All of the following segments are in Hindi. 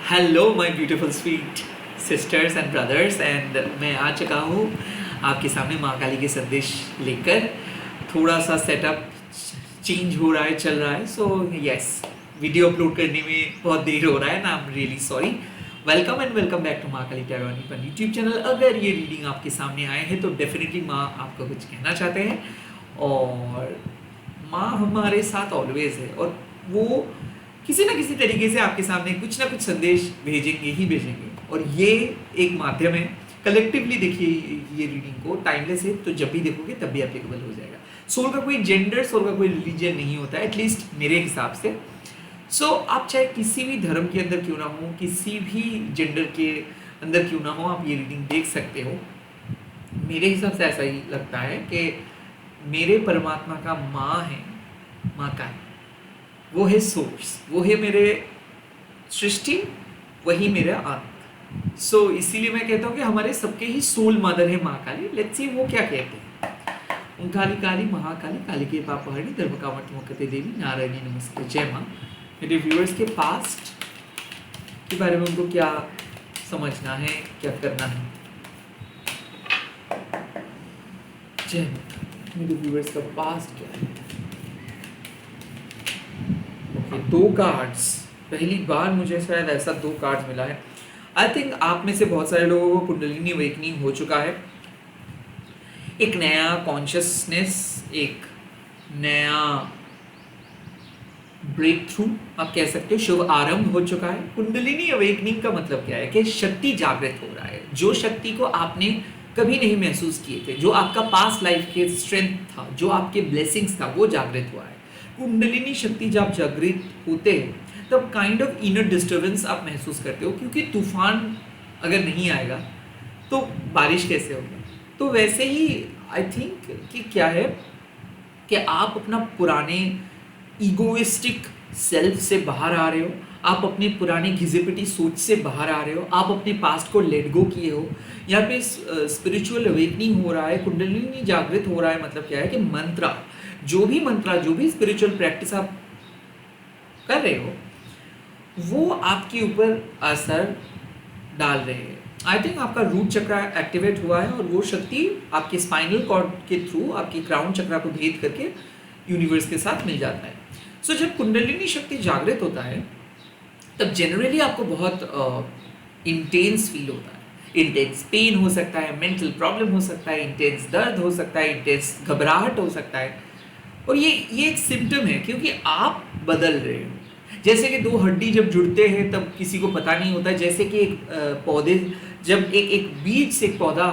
Hello my beautiful sweet sisters and brothers and मैं आ चुका हूँ आपके सामने माँ काली के संदेश लेकर। थोड़ा सा सेटअप चेंज हो रहा है, चल रहा है। सो यस, वीडियो अपलोड करने में बहुत देर हो रहा है ना, I am really sorry. Welcome and welcome back to Maa Kali टैरोनी पर यूट्यूब चैनल। अगर ये रीडिंग आपके सामने आए हैं तो डेफिनेटली माँ आपको कुछ कहना चाहते हैं और माँ हमारे साथ ऑलवेज है और वो किसी ना किसी तरीके से आपके सामने कुछ ना कुछ संदेश भेजेंगे ही भेजेंगे। और ये एक माध्यम है, कलेक्टिवली देखिए ये रीडिंग को, टाइमलेस है, तो जब भी देखोगे तब भी एप्लीकेबल हो जाएगा। सोल का कोई जेंडर, सोल का कोई रिलीजन नहीं होता है, एटलीस्ट मेरे हिसाब से। सो आप चाहे किसी भी धर्म के अंदर क्यों ना हो, किसी भी जेंडर के अंदर क्यों ना हो, आप ये रीडिंग देख सकते हो। मेरे हिसाब से ऐसा ही लगता है कि मेरे परमात्मा का माँ है, माँ का है, वो है सोर्स, वो है मेरे सृष्टि, वही मेरा अंत। सो इसीलिए मैं कहता हूँ कि हमारे सबके ही सोल मदर है माँ काली। लेट्स सी वो क्या कहते हैं। ओम काली काली महाकाली, काली के पापहरणी, धर्म कामत मुक्ति देवी, नारायणी नमस्ते, जय माँ। मेरे व्यूअर्स के पास्ट के बारे में उनको क्या समझना है, क्या करना है। जय माँ। मेरे व्यूअर्स का पास्ट क्या है। दो कार्ड्स, पहली बार मुझे शायद ऐसा दो कार्ड्स मिला है। आई थिंक आप में से बहुत सारे लोगों को कुंडलिनी अवेकनिंग हो चुका है। एक नया कॉन्शियसनेस, एक नया ब्रेक थ्रू आप कह सकते हो, शुभ आरंभ हो चुका है। कुंडलिनी अवेकनिंग का मतलब क्या है कि शक्ति जागृत हो रहा है। जो शक्ति को आपने कभी नहीं महसूस किए थे, जो आपका पास्ट लाइफ के स्ट्रेंथ था, जो आपके ब्लेसिंग्स था, वो जागृत हुआ है। कुंडलिनी शक्ति जब जागृत होते हैं तब काइंड ऑफ इनर डिस्टर्बेंस आप महसूस करते हो, क्योंकि तूफान अगर नहीं आएगा तो बारिश कैसे होगी। तो वैसे ही आई थिंक कि क्या है कि आप अपना पुराने ईगोइस्टिक सेल्फ से बाहर आ रहे हो, आप अपने पुराने घिसेपिटी सोच से बाहर आ रहे हो, आप अपने पास्ट को लेट गो किए हो। यहाँ पे स्पिरिचुअल अवेकनिंग हो रहा है, कुंडलिनी जागृत हो रहा है। मतलब क्या है कि मंत्रा, जो भी स्पिरिचुअल प्रैक्टिस आप कर रहे हो, वो आपके ऊपर असर डाल रहे हैं। आई थिंक आपका रूट चक्र एक्टिवेट हुआ है और वो शक्ति आपके स्पाइनल कॉर्ड के थ्रू आपकी क्राउन चक्र को भेद करके यूनिवर्स के साथ मिल जाता है। सो जब कुंडलिनी शक्ति जागृत होता है तब जनरली आपको बहुत इंटेंस फील होता है। इंटेंस पेन हो सकता है, मेंटल प्रॉब्लम हो सकता है, इंटेंस दर्द हो सकता है, इंटेंस घबराहट हो सकता है। और ये एक सिम्टम है, क्योंकि आप बदल रहे हो। जैसे कि दो हड्डी जब जुड़ते हैं तब किसी को पता नहीं होता, जैसे कि एक पौधे जब एक बीज से एक पौधा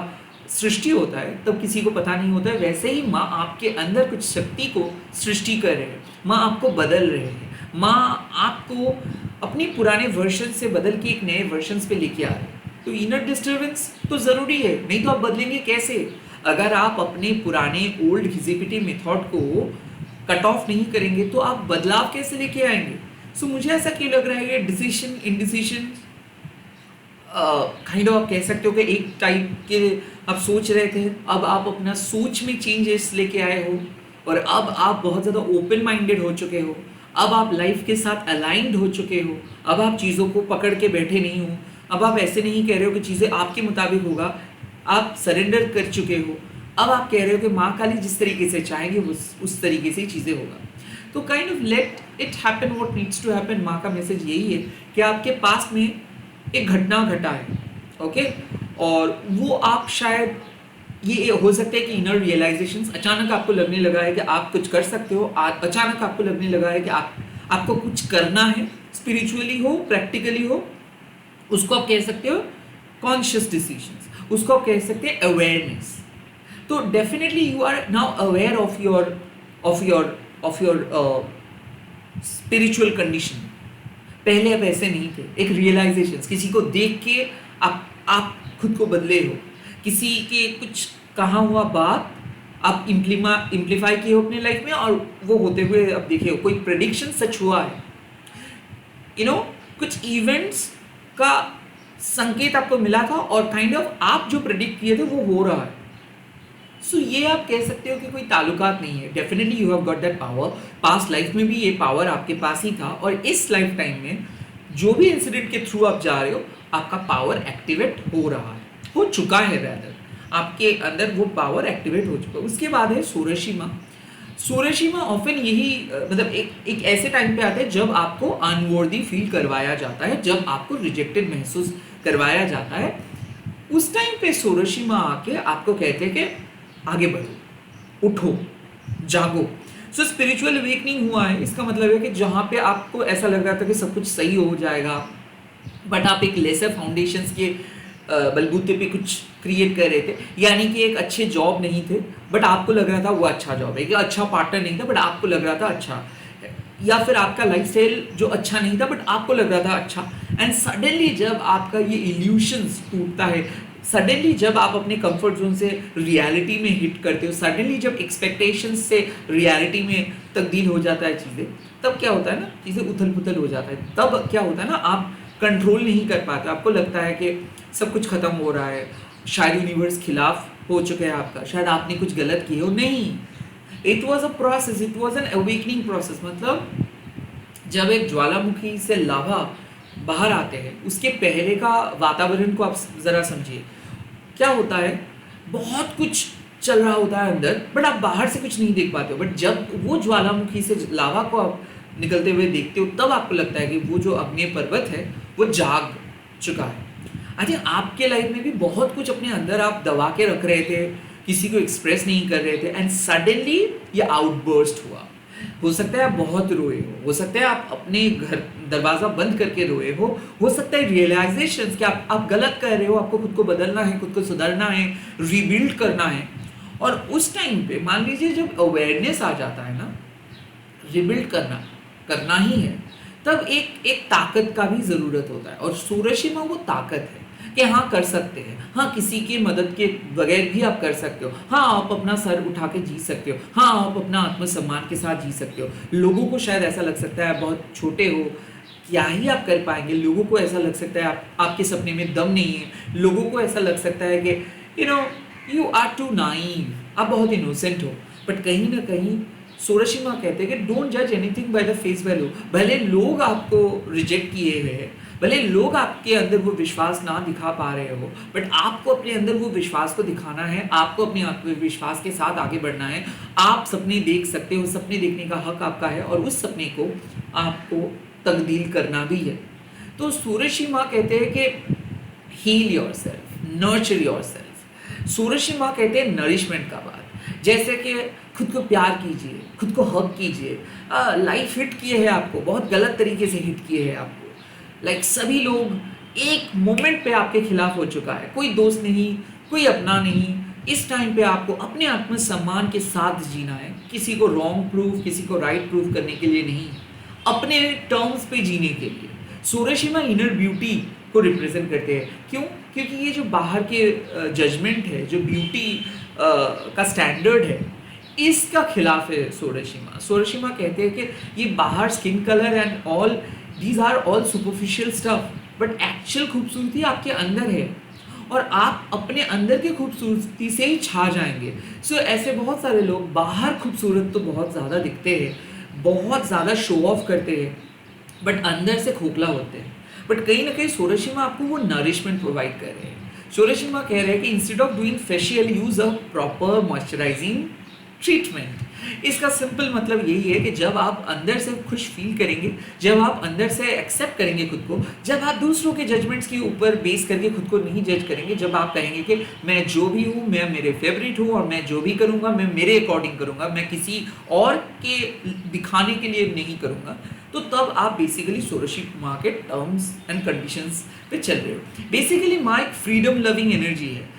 सृष्टि होता है तब किसी को पता नहीं होता है, वैसे ही माँ आपके अंदर कुछ शक्ति को सृष्टि कर रहे हैं। माँ आपको बदल रहे हैं, माँ आपको अपनी पुराने वर्जन से बदल के एक नए वर्जन पे लेके आ रहे हैं। तो इनर डिस्टर्बेंस तो ज़रूरी है, नहीं तो आप बदलेंगे कैसे। अगर आप अपने पुराने ओल्ड घिसेपिटी मेथड को कट ऑफ नहीं करेंगे तो आप बदलाव कैसे लेके आएंगे। सो मुझे ऐसा क्यों लग रहा है कि डिसीजन इनडिसीजन काइंड ऑफ आप कह सकते हो कि एक टाइप के आप सोच रहे थे, अब आप अपना सोच में चेंजेस लेके आए हो और अब आप बहुत ज़्यादा ओपन माइंडेड हो चुके हो। अब आप लाइफ के साथ अलाइंड हो चुके हो। अब आप चीज़ों को पकड़ के बैठे नहीं हो। अब आप ऐसे नहीं कह रहे हो कि चीज़ें आपके मुताबिक होगा, आप सरेंडर कर चुके हो। अब आप कह रहे हो कि माँ काली जिस तरीके से चाहेंगे उस तरीके से ही चीज़ें होगा। तो kind of let it happen what needs to happen. माँ का मैसेज यही है कि आपके पास में एक घटना घटा है, ओके, और वो आप शायद ये हो सकता है कि इनर रियलाइजेशंस, अचानक आपको लगने लगा है कि आप कुछ कर सकते हो, अचानक आपको लगने लगा है कि आपको कुछ करना है, स्पिरिचुअली हो, प्रैक्टिकली हो, उसको आप कह सकते हो कॉन्शियस डिसीजंस, उसको आप कह सकते हैं अवेयरनेस। तो definitely you are now aware of your spiritual condition. पहले आप ऐसे नहीं थे। एक रियलाइजेशन, किसी को देख के आप खुद को बदले हो, किसी के कुछ कहा हुआ बात आप इम्प्लीफाई किए हो अपने लाइफ में, और वो होते हुए अब देखिए कोई प्रेडिक्शन सच हुआ है। कुछ इवेंट्स का संकेत आपको मिला था और काइंड ऑफ आप जो प्रेडिक्ट किए थे वो हो रहा है। सो ये आप कह सकते हो कि कोई ताल्लुकात नहीं है। Definitely you have got that power. Past life में भी ये पावर आपके पास ही था और इस लाइफ टाइम में जो भी इंसिडेंट के थ्रू आप जा रहे हो, आपका पावर एक्टिवेट हो रहा है, हो चुका है रैदर, आपके अंदर वो पावर एक्टिवेट हो चुका है। उसके बाद है सोरशिमा। सोरशिमा ऑफन यही मतलब एक ऐसे टाइम पे आता है जब आपको अनवर्दी फील करवाया जाता है, जब आपको रिजेक्टेड महसूस करवाया जाता है। उस टाइम पे सोरशिमा आके आपको कहते हैं कि आगे बढ़ो, उठो, जागो। सो स्पिरिचुअल अवेकनिंग हुआ है, इसका मतलब है कि जहाँ पे आपको ऐसा लग रहा था कि सब कुछ सही हो जाएगा, बट आप एक लेसर फाउंडेशंस के बलबूते पे कुछ क्रिएट कर रहे थे, यानी कि एक अच्छे जॉब नहीं थे बट आपको लग रहा था वो अच्छा जॉब है, कि अच्छा पार्टनर नहीं था बट आपको लग रहा था अच्छा है, या फिर आपका लाइफस्टाइल जो अच्छा नहीं था बट आपको लग रहा था अच्छा। एंड सडनली जब आपका ये इल्यूशंस टूटता है, सडनली जब आप अपने कंफर्ट जोन से रियलिटी में हिट करते हो, सडनली जब एक्सपेक्टेशंस से रियलिटी में तब्दील हो जाता है चीज़ें, तब क्या होता है ना, चीज़ें उथल पुथल हो जाता है। तब क्या होता है ना, आप कंट्रोल नहीं कर पाते, आपको लगता है कि सब कुछ ख़त्म हो रहा है, शायद यूनिवर्स खिलाफ हो चुका है आपका, शायद आपने कुछ गलत किए हो। नहीं, it was a process, it was an awakening process. मतलब जब एक ज्वालामुखी से लावा बाहर आते हैं, उसके पहले का वातावरण को आप ज़रा समझिए। क्या होता है, बहुत कुछ चल रहा होता है अंदर, बट आप बाहर से कुछ नहीं देख पाते हो। बट जब वो ज्वालामुखी से लावा को आप निकलते हुए देखते हो, तब आपको लगता है कि वो जो अग्नि पर्वत है वो जाग चुका है। आई थिंक आपके लाइफ में भी बहुत कुछ अपने अंदर आप दबा के रख रहे थे, किसी को एक्सप्रेस नहीं कर रहे थे, एंड सडनली ये आउटबर्स्ट हुआ। हो सकता है आप बहुत रोए हो सकता है आप अपने घर दरवाज़ा बंद करके रोए हो सकता है रियलाइजेशन कि आप गलत कर रहे हो, आपको खुद को बदलना है, खुद को सुधारना है, रीबिल्ड करना है। और उस टाइम पे मान लीजिए जब अवेयरनेस आ जाता है ना, रिबिल्ड करना ही है, तब एक ताकत का भी ज़रूरत होता है। और सूरशिमा वो ताकत है कि हाँ कर सकते हैं, हाँ किसी की मदद के बगैर भी आप कर सकते हो, हाँ आप अपना सर उठा के जी सकते हो, हाँ आप अपना आत्मसम्मान के साथ जी सकते हो। लोगों को शायद ऐसा लग सकता है आप बहुत छोटे हो, क्या ही आप कर पाएंगे, लोगों को ऐसा लग सकता है आपके सपने में दम नहीं है, लोगों को ऐसा लग सकता है कि यू आर टू नाइव, आप बहुत इनोसेंट हो। बट कहीं ना कहीं सोरशिमा कहते हैं कि डोंट जज anything by the face value. भले लोग आपको रिजेक्ट किए हुए हैं, भले लोग आपके अंदर वो विश्वास ना दिखा पा रहे हो, बट आपको अपने अंदर वो विश्वास को दिखाना है, आपको अपने आत्मविश्वास के साथ आगे बढ़ना है। आप सपने देख सकते हो, सपने देखने का हक आपका है, और उस सपने को आपको तब्दील करना भी है। तो सूरशिमा कहते हैं कि heal yourself, nurture yourself. सूरशिमा कहते हैं नरिशमेंट का बात, जैसे कि खुद को प्यार कीजिए, खुद को हक कीजिए। लाइफ हिट किए है आपको, बहुत गलत तरीके से हिट किए है आपको, लाइक सभी लोग एक मोमेंट पे आपके खिलाफ हो चुका है, कोई दोस्त नहीं, कोई अपना नहीं। इस टाइम पे आपको अपने आत्मसम्मान के साथ जीना है, किसी को रॉन्ग प्रूफ, किसी को राइट प्रूफ करने के लिए नहीं, अपने टर्म्स पे जीने के लिए। सूरशिमा इनर ब्यूटी को रिप्रेजेंट करते हैं। क्यों? क्योंकि ये जो बाहर के जजमेंट है, जो ब्यूटी का स्टैंडर्ड है, इसका खिलाफ है सूरशिमा। सूरशिमा कहते हैं कि ये बाहर skin colour and all, these are all superficial stuff, but actual खूबसूरती आपके अंदर है, और आप अपने अंदर की खूबसूरती से ही छा जाएंगे। सो ऐसे बहुत सारे लोग बाहर खूबसूरत तो बहुत ज़्यादा दिखते हैं, बहुत ज़्यादा शो ऑफ करते हैं, बट अंदर से खोखला होते हैं। बट कहीं ना कहीं सूरशिमा आपको वो नरिशमेंट प्रोवाइड कर रहे हैं। सूरशिमा कह रहे हैं कि instead of doing facial, use a proper moisturising treatment. इसका सिंपल मतलब यही है कि जब आप अंदर से खुश फील करेंगे, जब आप अंदर से एक्सेप्ट करेंगे खुद को, जब आप दूसरों के जजमेंट्स के ऊपर बेस करके खुद को नहीं जज करेंगे, जब आप कहेंगे कि मैं जो भी हूँ, मैं मेरे फेवरेट हूँ, और मैं जो भी करूँगा मैं मेरे अकॉर्डिंग करूँगा, मैं किसी और के दिखाने के लिए नहीं करूँगा, तो तब आप बेसिकली सूरशिमा के टर्म्स एंड कंडीशंस पे चल रहे हो। बेसिकली माँ एक फ्रीडम लविंग एनर्जी है।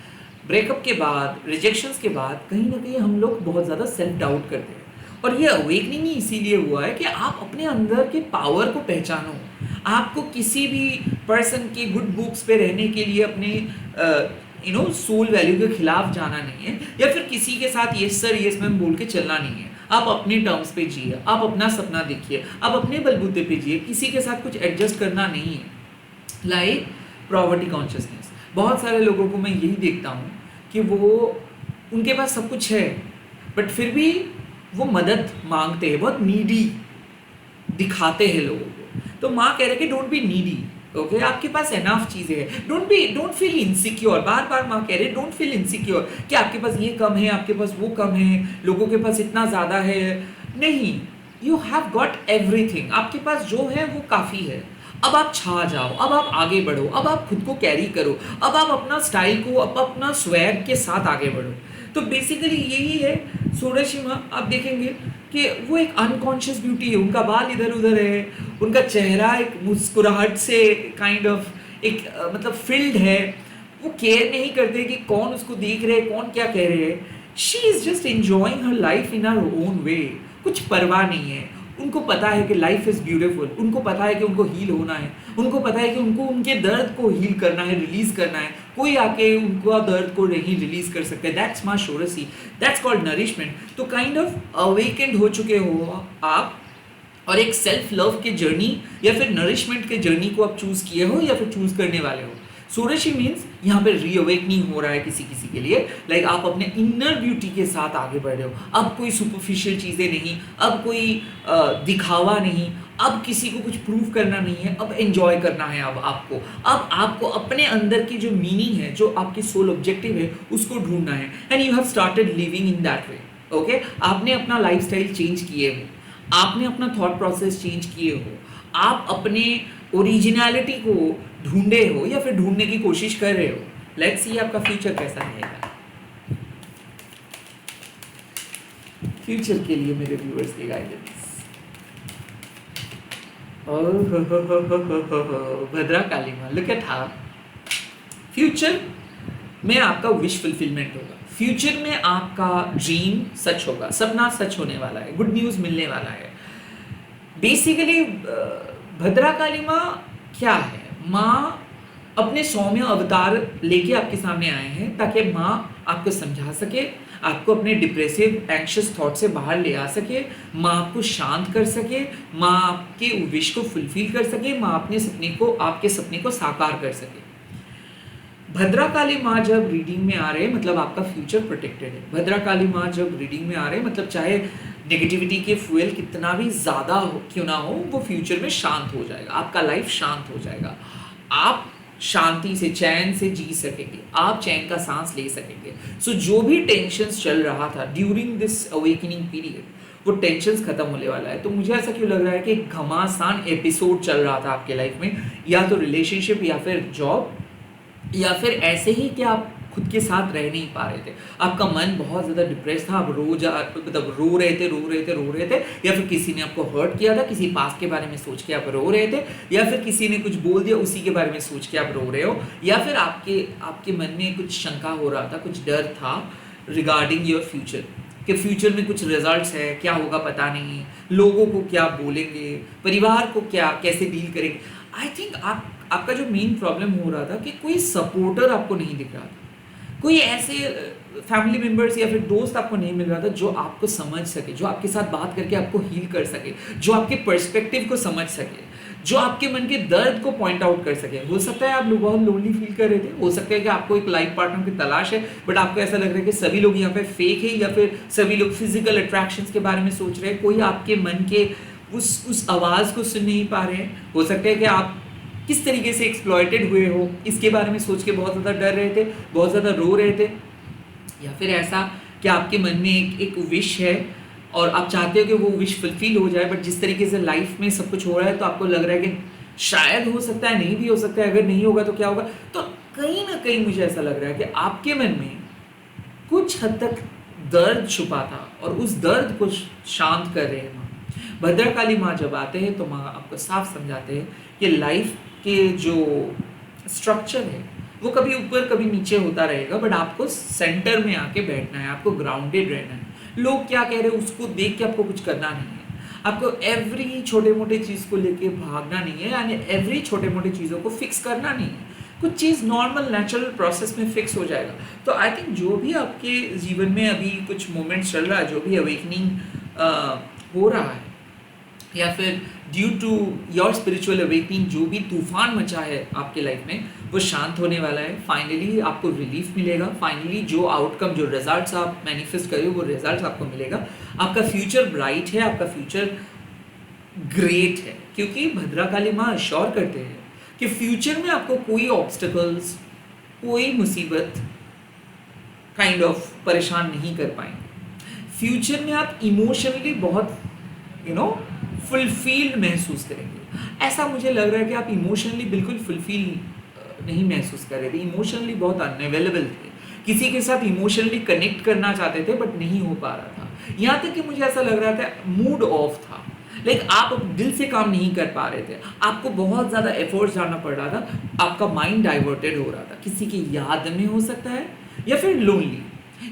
ब्रेकअप के बाद, रिजेक्शंस के बाद कहीं ना कहीं हम लोग बहुत ज़्यादा सेल्फ डाउट करते हैं, और ये अवेकनिंग ही इसीलिए हुआ है कि आप अपने अंदर के पावर को पहचानो। आपको किसी भी पर्सन के गुड बुक्स पे रहने के लिए अपने सोल वैल्यू के खिलाफ जाना नहीं है, या फिर किसी के साथ यस सर यस मैम बोल के चलना नहीं है। आप अपने टर्म्स पे जिए, आप अपना सपना देखिए, आप अपने बलबूते पे जिए, किसी के साथ कुछ एडजस्ट करना नहीं है। लाइक प्रॉवर्टी कॉन्शियसनेस, बहुत सारे लोगों को मैं यही देखता हूँ कि वो, उनके पास सब कुछ है, बट फिर भी वो मदद मांगते हैं, बहुत नीडी दिखाते हैं लोगों को। तो माँ कह रहे कि डोंट बी नीडी, ओके, आपके पास एनफ चीजें हैं, डोंट फील इनसिक्योर। बार बार माँ कह रहे डोंट फील इनसिक्योर कि आपके पास ये कम है, आपके पास वो कम है, लोगों के पास इतना ज्यादा है। नहीं, यू हैव गॉट एवरीथिंग, आपके पास जो है वो काफी है। अब आप छा जाओ, अब आप आगे बढ़ो, अब आप खुद को कैरी करो, अब आप अपना स्टाइल को, अब अपना स्वैग के साथ आगे बढ़ो। तो बेसिकली यही है सोडाशिमा। आप देखेंगे कि वो एक अनकॉन्शियस ब्यूटी है, उनका बाल इधर उधर है, उनका चेहरा एक मुस्कुराहट से काइंड ऑफ एक मतलब फिल्ड है। वो केयर नहीं करते कि कौन उसको देख रहे हैं, कौन क्या कह रहे हैं। She is just enjoying her life in her own way, कुछ परवाह नहीं है। उनको पता है कि लाइफ इज ब्यूटीफुल, उनको पता है कि उनको हील होना है, उनको पता है कि उनको उनके दर्द को हील करना है, रिलीज करना है। कोई आके उनका दर्द को नहीं रिलीज कर सकते। दैट्स माय शोरसी, दैट्स कॉल्ड नरिशमेंट। तो काइंड ऑफ अवेकेंड हो चुके हो आप, और एक सेल्फ लव के जर्नी या फिर नरिशमेंट के जर्नी को आप चूज किए हो या फिर चूज करने वाले हो। सोरेशी मीन्स यहाँ पे रीअवेकनिंग हो रहा है किसी किसी के लिए, लाइक आप अपने इनर ब्यूटी के साथ आगे बढ़ रहे हो। अब कोई सुपरफिशियल चीज़ें नहीं, अब कोई दिखावा नहीं, अब किसी को कुछ प्रूव करना नहीं है, अब एंजॉय करना है। अब आपको अपने अंदर की जो मीनिंग है, जो आपकी सोल ऑब्जेक्टिव है, उसको ढूंढना है। And you have started living in that way. Okay, आपने अपना लाइफस्टाइल चेंज किए हो, आपने अपना थॉट प्रोसेस चेंज किए हो, आप अपने ओरिजिनलिटी को ढूंढे हो या फिर ढूंढने की कोशिश कर रहे हो। लेट्स सी आपका फ्यूचर कैसा रहेगा। फ्यूचर के लिए मेरे व्यूअर्स की गाइडेंस, भद्रा काली मां, लुक एट हाउ फ्यूचर में आपका विश फुलफिलमेंट होगा। फ्यूचर में आपका ड्रीम सच होगा, सपना सच होने वाला है, गुड न्यूज मिलने वाला है। बेसिकली भद्रा काली माँ क्या है? माँ अपने सौम्य अवतार लेके आपके सामने आए हैं ताकि माँ आपको समझा सके, आपको अपने डिप्रेसिव एंग्शियस थॉट से बाहर ले आ सके, माँ आपको शांत कर सके, माँ आपके विश को फुलफिल कर सके, माँ अपने सपने को, आपके सपने को साकार कर सके। भद्रा काली माँ जब रीडिंग में आ रहे हैं मतलब आपका फ्यूचर प्रोटेक्टेड है। भद्रा काली माँ जब रीडिंग में आ रहे हैं मतलब चाहे नेगेटिविटी के फ्यूल कितना भी ज़्यादा हो क्यों ना हो, वो फ्यूचर में शांत हो जाएगा, आपका लाइफ शांत हो जाएगा। आप शांति से, चैन से जी सकेंगे, आप चैन का सांस ले सकेंगे। सो जो भी टेंशन्स चल रहा था ड्यूरिंग दिस अवेकनिंग पीरियड, वो टेंशन्स खत्म होने वाला है। तो मुझे ऐसा क्यों लग रहा है कि एक घमासान एपिसोड चल रहा था आपके लाइफ में, या तो रिलेशनशिप या फिर जॉब, या फिर ऐसे ही कि आप खुद के साथ रह नहीं पा रहे थे, आपका मन बहुत ज़्यादा डिप्रेस था, आप मतलब रो रहे थे, या फिर किसी ने आपको हर्ट किया था, किसी पास के बारे में सोच के आप रो रहे थे, या फिर किसी ने कुछ बोल दिया उसी के बारे में सोच के आप रो रहे हो, या फिर आपके मन में कुछ शंका हो रहा था, कुछ डर था रिगार्डिंग योर फ्यूचर, कि फ्यूचर में कुछ रिजल्ट्स है, क्या होगा पता नहीं, लोगों को क्या बोलेंगे, परिवार को क्या कैसे डील करेंगे। आई थिंक आपका जो मेन प्रॉब्लम हो रहा था कि कोई सपोर्टर आपको नहीं दिख रहा था, कोई ऐसे फैमिली मेम्बर्स या फिर दोस्त आपको नहीं मिल रहा था जो आपको समझ सके, जो आपके साथ बात करके आपको हील कर सके, जो आपके पर्सपेक्टिव को समझ सके, जो आपके मन के दर्द को पॉइंट आउट कर सके। हो सकता है आप लोग बहुत लोनली फील कर रहे थे, हो सकता है कि आपको एक लाइफ पार्टनर की तलाश है, बट आपको ऐसा लग रहा है कि सभी लोग यहाँ पे फेक है, या फिर सभी लोग फिजिकल अट्रैक्शंस के बारे में सोच रहे हैं, कोई आपके मन के उस आवाज़ को सुन नहीं पा रहे हैं। हो सकता है कि आप किस तरीके से एक्सप्लॉयटेड हुए हो इसके बारे में सोच के बहुत ज़्यादा डर रहे थे, बहुत ज़्यादा रो रहे थे, या फिर ऐसा कि आपके मन में एक विश है और आप चाहते हो कि वो विश फुलफिल हो जाए, बट जिस तरीके से लाइफ में सब कुछ हो रहा है तो आपको लग रहा है कि शायद हो सकता है, नहीं भी हो सकता है, अगर नहीं होगा तो क्या होगा। तो कहीं ना कहीं मुझे ऐसा लग रहा है कि आपके मन में कुछ हद तक दर्द छुपा था और उस दर्द को शांत कर रहे हैं माँ। भद्रकाली माँ जब आते हैं तो माँ आपको साफ समझाते हैं कि लाइफ के जो स्ट्रक्चर है वो कभी ऊपर कभी नीचे होता रहेगा, बट आपको सेंटर में आके बैठना है, आपको ग्राउंडेड रहना है। लोग क्या कह रहे हैं उसको देख के आपको कुछ करना नहीं है, आपको एवरी छोटे मोटे चीज़ को लेके भागना नहीं है, यानी एवरी छोटे मोटे चीज़ों को फिक्स करना नहीं है। कुछ चीज़ नॉर्मल नेचुरल प्रोसेस में फिक्स हो जाएगा। तो आई थिंक जो भी आपके जीवन में अभी कुछ मोमेंट्स चल रहा है, जो भी अवेकनिंग हो रहा है, या फिर due to your spiritual awakening जो भी तूफान मचा है आपके लाइफ में, वो शांत होने वाला है। फाइनली आपको रिलीफ मिलेगा, फाइनली जो आउटकम, जो रिजल्ट्स आप मैनिफेस्ट करें वो रिजल्ट्स आपको मिलेगा। आपका फ्यूचर ब्राइट है, आपका फ्यूचर ग्रेट है। क्योंकि भद्रकाली माँ अश्योर करते हैं कि फ्यूचर में आपको कोई ऑब्स्टिकल्स, कोई मुसीबत काइंड ऑफ परेशान नहीं कर पाएंगे। फ्यूचर में आप इमोशनली बहुत फुलफिल्ड महसूस करेंगे। ऐसा मुझे लग रहा है कि आप इमोशनली बिल्कुल फुलफिल नहीं महसूस कर रहे थे, इमोशनली बहुत अनअवेलेबल थे, किसी के साथ इमोशनली कनेक्ट करना चाहते थे बट नहीं हो पा रहा था। यहाँ तक कि मुझे ऐसा लग रहा था मूड ऑफ था, लाइक आप दिल से काम नहीं कर पा रहे थे, आपको बहुत ज़्यादा एफर्ट्स डालना पड़ रहा था, आपका माइंड डाइवर्टेड हो रहा था, किसी की याद में हो सकता है, या फिर लोनली,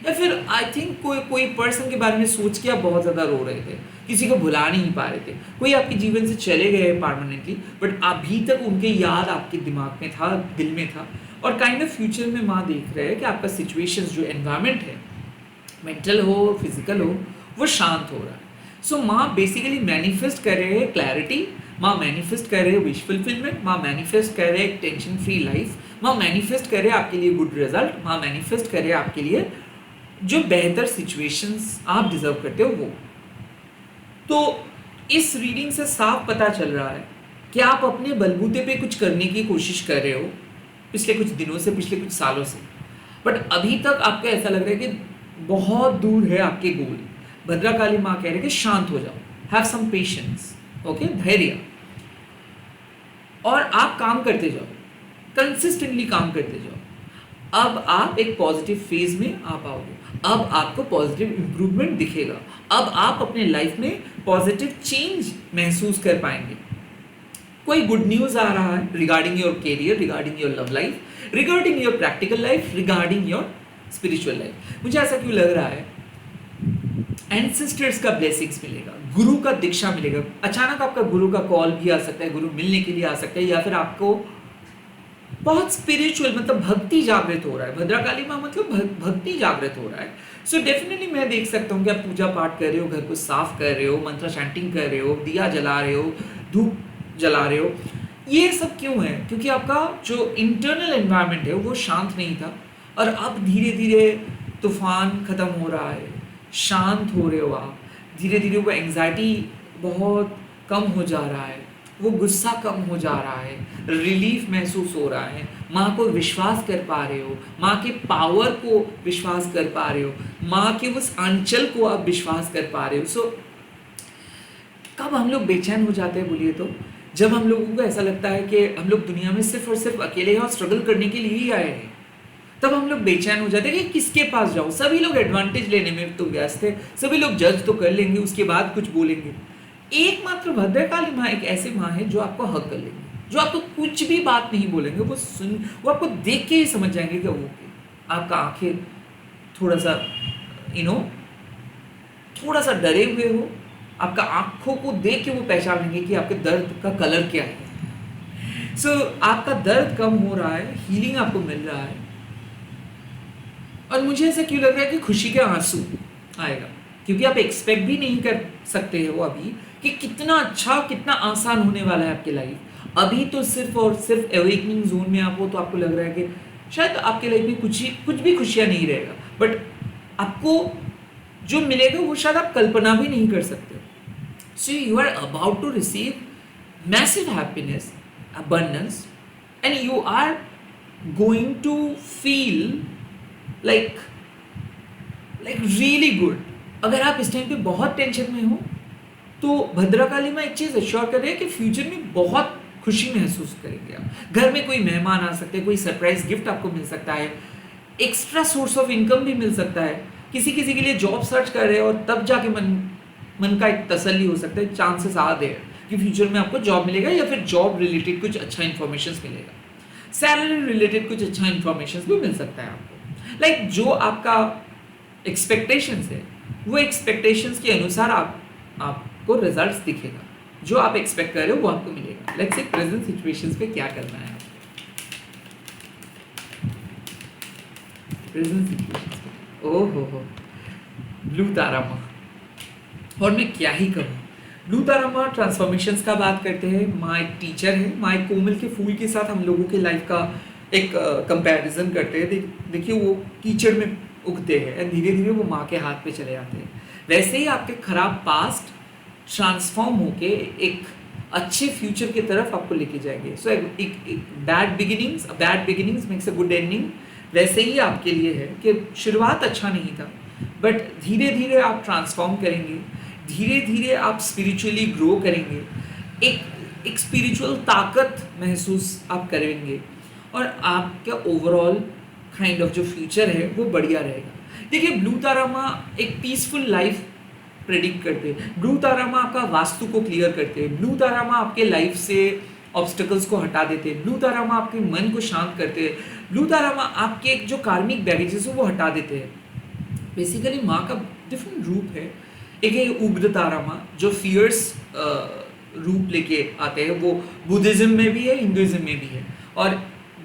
या फिर आई थिंक कोई पर्सन के बारे में सोच के आप बहुत ज़्यादा रो रहे थे, किसी को भुला नहीं पा रहे थे, कोई आपके जीवन से चले गए परमानेंटली बट अभी तक उनके याद आपके दिमाग में था, दिल में था। और काइंड ऑफ फ्यूचर में माँ देख रहे हैं कि आपका सिचुएशंस, जो एनवायरनमेंट है, मेंटल हो फिजिकल हो, वो शांत हो रहा है। सो माँ बेसिकली मैनिफेस्ट कर रहे हैं क्लैरिटी, माँ मैनिफेस्ट कर रहे हैं विश फुलफिलमेंट, माँ मैनिफेस्ट कर रहे हैं टेंशन फ्री लाइफ, माँ मैनिफेस्ट कर रहे हैं आपके लिए गुड रिजल्ट, माँ मैनिफेस्ट कर रहे हैं आपके लिए जो बेहतर सिचुएशंस आप डिजर्व करते हो वो। तो इस रीडिंग से साफ पता चल रहा है कि आप अपने बलबूते पे कुछ करने की कोशिश कर रहे हो पिछले कुछ दिनों से, पिछले कुछ सालों से, बट अभी तक आपको ऐसा लग रहा है कि बहुत दूर है आपके गोल। भद्रकाली माँ कह रहे हैं कि शांत हो जाओ, हैव सम पेशेंस, ओके, धैर्य, और आप काम करते जाओ, कंसिस्टेंटली काम करते जाओ। अब आप एक पॉजिटिव फेज में आ पाओगे, अब आपको पॉजिटिव इंप्रूवमेंट दिखेगा, अब आप अपने लाइफ में पॉजिटिव चेंज महसूस कर पाएंगे। कोई गुड न्यूज़ आ रहा है regarding your career, regarding your love life, regarding your practical life, regarding your spiritual life. मुझे ऐसा क्यों लग रहा है, एंसेस्टर्स का ब्लेसिंग्स मिलेगा, गुरु का दीक्षा मिलेगा, अचानक आपका गुरु का कॉल भी आ सकता है, गुरु मिलने के लिए आ सकता है, या फिर आपको बहुत स्पिरिचुअल मतलब भक्ति जागृत हो रहा है। भद्रकाली माँ मतलब भक्ति जागृत हो रहा है। सो डेफिनेटली मैं देख सकता हूँ कि आप पूजा पाठ कर रहे हो, घर को साफ कर रहे हो, मंत्र चैंटिंग कर रहे हो, दिया जला रहे हो, धूप जला रहे हो। ये सब क्यों है? क्योंकि आपका जो इंटरनल एनवायरनमेंट है वो शांत नहीं था, और अब धीरे धीरे तूफान खत्म हो रहा है, शांत हो रहे हो आप, धीरे धीरे वो एंग्जाइटी बहुत कम हो जा रहा है, वो गुस्सा कम हो जा रहा है, रिलीफ महसूस हो रहा है, माँ को विश्वास कर पा रहे हो, माँ के पावर को विश्वास कर पा रहे हो, माँ के उस आंचल को आप विश्वास कर पा रहे हो। सो कब हम लोग बेचैन हो जाते हैं बोलिए तो, जब हम लोगों को ऐसा लगता है कि हम लोग दुनिया में सिर्फ और सिर्फ अकेले हैं और स्ट्रगल करने के लिए ही आए हैं, तब हम लोग बेचैन हो जाते हैं कि किसके पास जाऊँ। सभी लोग एडवांटेज लेने में तो व्यस्त है, सभी लोग जज तो कर लेंगे, उसके बाद कुछ बोलेंगे। एकमात्र भद्रकाली माँ एक ऐसी माँ है जो आपको हक कर लेंगे, जो आपको कुछ भी बात नहीं बोलेंगे, वो आपको देख के ही समझ जाएंगे कि वो आपका आंखें थोड़ा सा थोड़ा सा डरे हुए हो, आपका आंखों को देख के वो पहचान लेंगे कि आपके दर्द का कलर क्या है। सो आपका दर्द कम हो रहा है, हीलिंग आपको मिल रहा है, और मुझे ऐसा क्यों लग रहा है कि खुशी के आंसू आएगा, क्योंकि आप एक्सपेक्ट भी नहीं कर सकते हो अभी कि कितना अच्छा, कितना आसान होने वाला है आपकी लाइफ। अभी तो सिर्फ और सिर्फ अवेकनिंग जोन में आप हो, तो आपको लग रहा है कि शायद आपके लाइफ में कुछ भी खुशियाँ नहीं रहेगा, बट आपको जो मिलेगा वो शायद आप कल्पना भी नहीं कर सकते। So you are about to receive massive happiness, abundance, and you are going to feel like really good। अगर आप इस टाइम पे बहुत टेंशन में हो तो भद्रकाली में एक चीज़ अश्योर कर रही है कि फ्यूचर में बहुत खुशी महसूस करेंगे आप। घर में कोई मेहमान आ सकते हैं, कोई सरप्राइज गिफ्ट आपको मिल सकता है, एक्स्ट्रा सोर्स ऑफ इनकम भी मिल सकता है, किसी के लिए जॉब सर्च कर रहे हो और तब जाके मन का एक तसल्ली हो सकता है, चांसेस आर देयर कि फ्यूचर में आपको जॉब मिलेगा, या फिर जॉब रिलेटेड कुछ अच्छा इन्फॉर्मेशन मिलेगा, सैलरी रिलेटेड कुछ अच्छा इन्फॉर्मेशन भी मिल सकता है आपको। लाइक जो आपका एक्सपेक्टेशंस है वो एक्सपेक्टेशंस के अनुसार आपको रिजल्ट्स दिखेगा, जो आप एक्सपेक्ट कर रहे हो वो आपको मिलेगा। लेट्स से प्रेजेंट सिचुएशंस पे क्या करना है आपको। प्रेजेंट सिचुएशंस पे हो ब्लू तारा माँ, और मैं क्या ही कहूँ। ब्लू तारा माँ ट्रांसफॉर्मेशंस का बात करते हैं। माँ एक टीचर है, माँ एक कोमल के फूल के साथ हम लोगों के लाइफ का एक कंपैरिजन करते हैं। देखिए वो कीचड़ में उगते हैं, धीरे धीरे वो माँ के हाथ पे चले जाते हैं। वैसे ही आपके खराब पास्ट ट्रांसफॉर्म होके एक अच्छे फ्यूचर की तरफ आपको लेके जाएंगे। So bad beginnings makes a good ending. वैसे ही आपके लिए है कि शुरुआत अच्छा नहीं था, बट धीरे धीरे आप ट्रांसफॉर्म करेंगे, धीरे धीरे आप स्पिरिचुअली ग्रो करेंगे, एक स्पिरिचुअल ताकत महसूस आप करेंगे, और आपका ओवरऑल काइंड ऑफ जो फ्यूचर है वो बढ़िया रहेगा। देखिए, ब्लू तारा माँ एक पीसफुल लाइफ प्रेडिक्ट करते हैं। ब्लू तारा माँ आपका वास्तु को क्लियर करते हैं। ब्लू तारा माँ आपके लाइफ से ऑब्स्टिकल्स को हटा देते हैं। ब्लू तारा माँ आपके मन को शांत करते हैं। ब्लू तारा माँ आपके जो कार्मिक बैगेजेस हो वो हटा देते हैं। बेसिकली माँ का डिफरेंट रूप है। एक है उग्र तारा माँ जो फियर्स रूप लेके आते हैं, वो बुद्धिज्म में भी है, हिंदुइज्म में भी है। और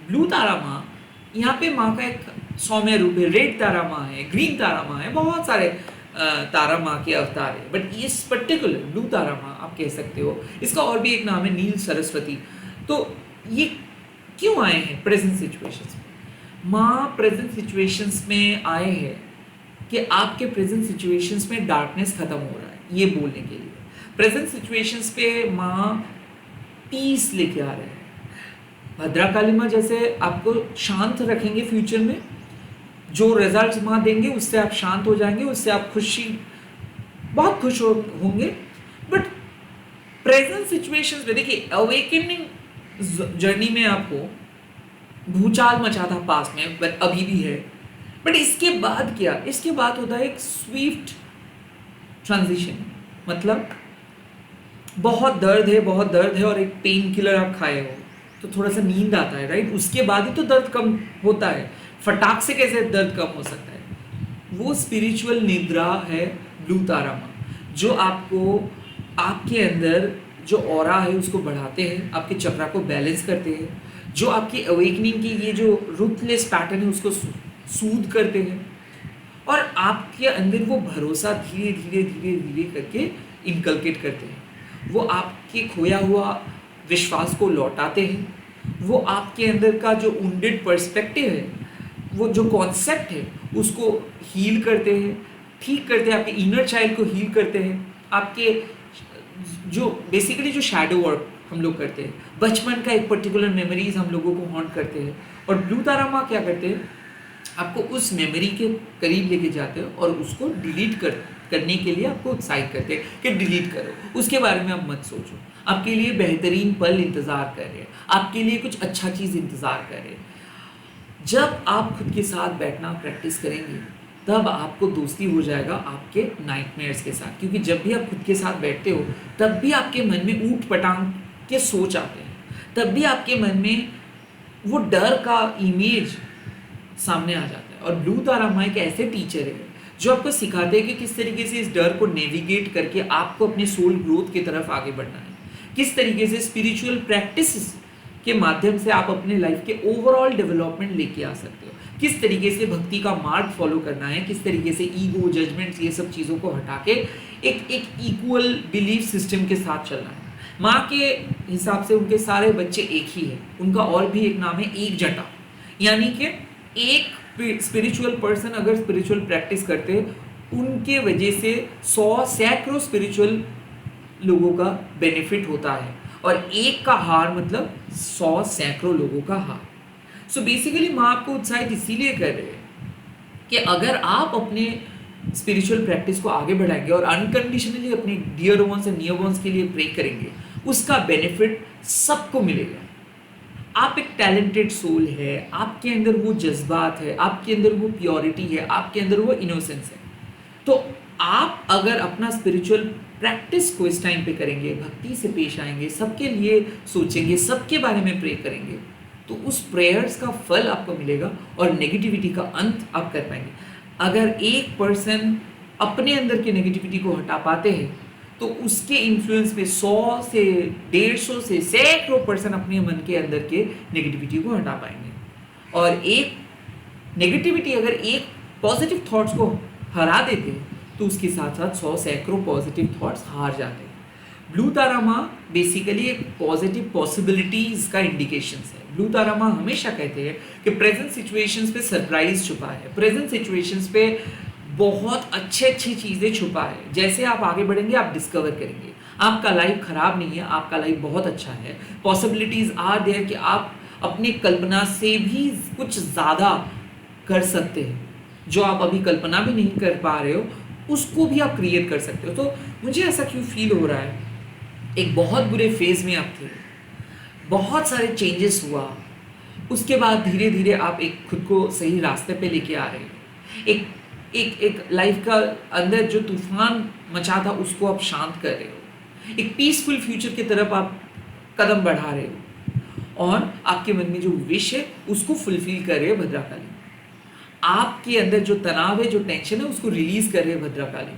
ब्लू तारा माँ यहाँ पे माँ का एक सौम्य रूप है। रेड तारा माँ है, ग्रीन तारा माँ है, बहुत सारे तारा माँ के अवतार है, बट इस पर्टिकुलर ब्लू तारा माँ आप कह सकते हो। इसका और भी एक नाम है नील सरस्वती। तो ये क्यों आए हैं प्रेजेंट सिचुएशंस में? माँ प्रेजेंट सिचुएशंस में आए हैं कि आपके प्रेजेंट सिचुएशंस में डार्कनेस खत्म हो रहा है, ये बोलने के लिए। प्रेजेंट सिचुएशंस पे माँ पीस लेके आ रहे हैं। भद्रकाली माँ जैसे आपको शांत रखेंगे फ्यूचर में, जो रिजल्ट्स माँ देंगे उससे आप शांत हो जाएंगे, उससे आप बहुत खुश होंगे। बट प्रेजेंट सिचुएशंस में देखिए, अवेकनिंग जर्नी में आपको भूचाल मचा था पास्ट में, बट अभी भी है। बट इसके बाद क्या? इसके बाद होता है एक स्विफ्ट ट्रांजिशन। मतलब बहुत दर्द है और एक पेन किलर आप खाए हो तो थोड़ा सा नींद आता है, राइट? उसके बाद ही तो दर्द कम होता है। फटाक से कैसे दर्द कम हो सकता है? वो स्पिरिचुअल निद्रा है ब्लू तारा माँ, जो आपको आपके अंदर जो ऑरा है उसको बढ़ाते हैं, आपके चक्रा को बैलेंस करते हैं, जो आपकी अवेकनिंग की ये जो रुथलेस पैटर्न है उसको सूद करते हैं, और आपके अंदर वो भरोसा धीरे धीरे करके इनकलकेट करते हैं। वो आपके खोया हुआ विश्वास को लौटाते हैं। वो आपके अंदर का जो वुंडेड पर्सपेक्टिव है, वो जो कॉन्सेप्ट है उसको हील करते हैं, ठीक करते हैं, आपके इनर चाइल्ड को हील करते हैं। आपके जो बेसिकली जो शैडो वर्क हम लोग करते हैं, बचपन का एक पर्टिकुलर मेमोरीज हम लोगों को हॉन्ट करते हैं, और ब्लू तारा माँ क्या करते हैं, आपको उस मेमोरी के करीब लेके जाते हैं और उसको डिलीट करने के लिए आपको उत्साहित करते हैं कि डिलीट करो, उसके बारे में आप मत सोचो, आपके लिए बेहतरीन पल इंतज़ार कर रहे हैं, आपके लिए कुछ अच्छा चीज़ इंतज़ार कर रहे हैं। जब आप खुद के साथ बैठना प्रैक्टिस करेंगे तब आपको दोस्ती हो जाएगा आपके नाइटमेयर्स के साथ, क्योंकि जब भी आप खुद के साथ बैठते हो तब भी आपके मन में ऊट पटांग के सोच आते हैं, तब भी आपके मन में वो डर का इमेज सामने आ जाता है। और ब्लू तारा माँ एक ऐसे टीचर है जो आपको सिखाते हैं कि किस तरीके से इस डर को नेविगेट करके आपको अपने सोल ग्रोथ की तरफ आगे बढ़ना है, किस तरीके से स्पिरिचुअल प्रैक्टिस के माध्यम से आप अपने लाइफ के ओवरऑल डेवलपमेंट लेके आ सकते हो, किस तरीके से भक्ति का मार्ग फॉलो करना है, किस तरीके से ईगो, जजमेंट्स, ये सब चीज़ों को हटा के एक इक्वल बिलीफ सिस्टम के साथ चलना है। माँ के हिसाब से उनके सारे बच्चे एक ही है। उनका और भी एक नाम है एक जटा, यानी कि एक स्पिरिचुअल पर्सन अगर स्पिरिचुअल प्रैक्टिस करते हैं उनके वजह से 100 सैकड़ों स्पिरिचुअल लोगों का बेनिफिट होता है, और एक का हार मतलब 100 सैकड़ों लोगों का हार। सो बेसिकली माँ आपको उत्साहित इसीलिए कर रहे हैं कि अगर आप अपने स्पिरिचुअल प्रैक्टिस को आगे बढ़ाएंगे और अनकंडीशनली अपने dear ones and near ones के लिए प्रे करेंगे, उसका बेनिफिट सबको मिलेगा। आप एक टैलेंटेड सोल है, आपके अंदर वो जज्बात है, आपके अंदर वो प्योरिटी है, आपके अंदर वो इनोसेंस है। तो आप अगर अपना स्पिरिचुअल प्रैक्टिस को इस टाइम पे करेंगे, भक्ति से पेश आएंगे, सबके लिए सोचेंगे, सबके बारे में प्रे करेंगे, तो उस प्रेयर्स का फल आपको मिलेगा और नेगेटिविटी का अंत आप कर पाएंगे। अगर एक पर्सन अपने अंदर की नेगेटिविटी को हटा पाते हैं तो उसके इन्फ्लुएंस में 100 से 150 से सैकड़ों पर्सन अपने मन के अंदर के नेगेटिविटी को हटा पाएंगे। और एक नेगेटिविटी अगर एक पॉजिटिव थॉट्स को हरा देते हैं तो उसके साथ साथ 100 सैकड़ों पॉजिटिव थॉट्स हार जाते हैं। ब्लू तारा माँ बेसिकली एक पॉजिटिव पॉसिबिलिटीज का इंडिकेशन है। ब्लू तारा माँ हमेशा कहते हैं कि प्रेजेंट सिचुएशंस पे सरप्राइज छुपा है, प्रेजेंट सिचुएशंस पे बहुत अच्छी चीज़ें छुपा है। जैसे आप आगे बढ़ेंगे आप डिस्कवर करेंगे, आपका लाइफ खराब नहीं है, आपका लाइफ बहुत अच्छा है। पॉसिबिलिटीज आर देयर कि आप अपनी कल्पना से भी कुछ ज़्यादा कर सकते हैं। जो आप अभी कल्पना भी नहीं कर पा रहे हो उसको भी आप क्रिएट कर सकते हो। तो मुझे ऐसा क्यों फील हो रहा है, एक बहुत बुरे फेज में आप थे, बहुत सारे चेंजेस हुआ, उसके बाद धीरे धीरे आप एक खुद को सही रास्ते पे लेके आ रहे हो। एक एक एक लाइफ का अंदर जो तूफान मचा था उसको आप शांत कर रहे हो। एक पीसफुल फ्यूचर की तरफ आप कदम बढ़ा रहे हो और आपके मन में जो विश है उसको फुलफिल कर रहे हो भद्रकाली। आपके अंदर जो तनाव है, जो टेंशन है, उसको रिलीज कर रहे हैं भद्रकाली।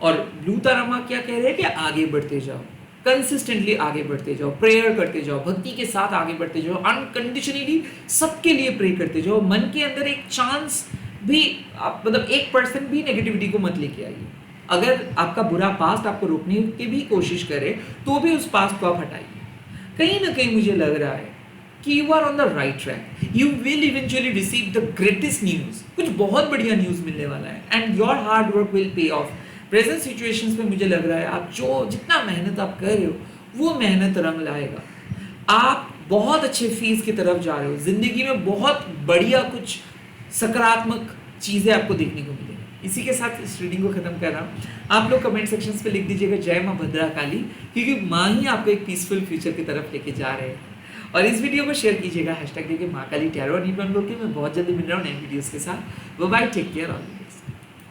और ब्लू तारा माँ क्या कह रहे हैं कि आगे बढ़ते जाओ, कंसिस्टेंटली आगे बढ़ते जाओ, प्रेयर करते जाओ, भक्ति के साथ आगे बढ़ते जाओ, अनकंडीशनली सबके लिए प्रे करते जाओ। मन के अंदर एक चांस भी आप मतलब 1% भी नेगेटिविटी को मत लेके आइए। अगर आपका बुरा पास्ट आपको रोकने की भी कोशिश करे तो भी उस पास्ट को आप हटाइए। कहीं ना कहीं मुझे लग रहा है कि you are on the right track, you will eventually receive the greatest news. कुछ बहुत बढ़िया न्यूज़ मिलने वाला है and your hard work will pay off. Present situations में मुझे लग रहा है आप जो जितना मेहनत आप कर रहे हो वो मेहनत रंग लाएगा। आप बहुत अच्छे फीस की तरफ जा रहे हो, जिंदगी में बहुत बढ़िया कुछ सकारात्मक चीज़ें आपको देखने को मिलेगी। इसी के साथ इस रीडिंग को खत्म कर रहा हूँ। आप लोग कमेंट सेक्शंस पे लिख दीजिएगा जय माँ भद्रकाली, क्योंकि माँ ही आपको एक पीसफुल फ्यूचर की तरफ लेके जा रहे हैं। और इस वीडियो को शेयर कीजिएगा हैशटैग देके माँ काली टैरो और नीपन बोल के। मैं बहुत जल्दी मिल रहा हूँ नए वीडियोस के साथ। Bye, take care all.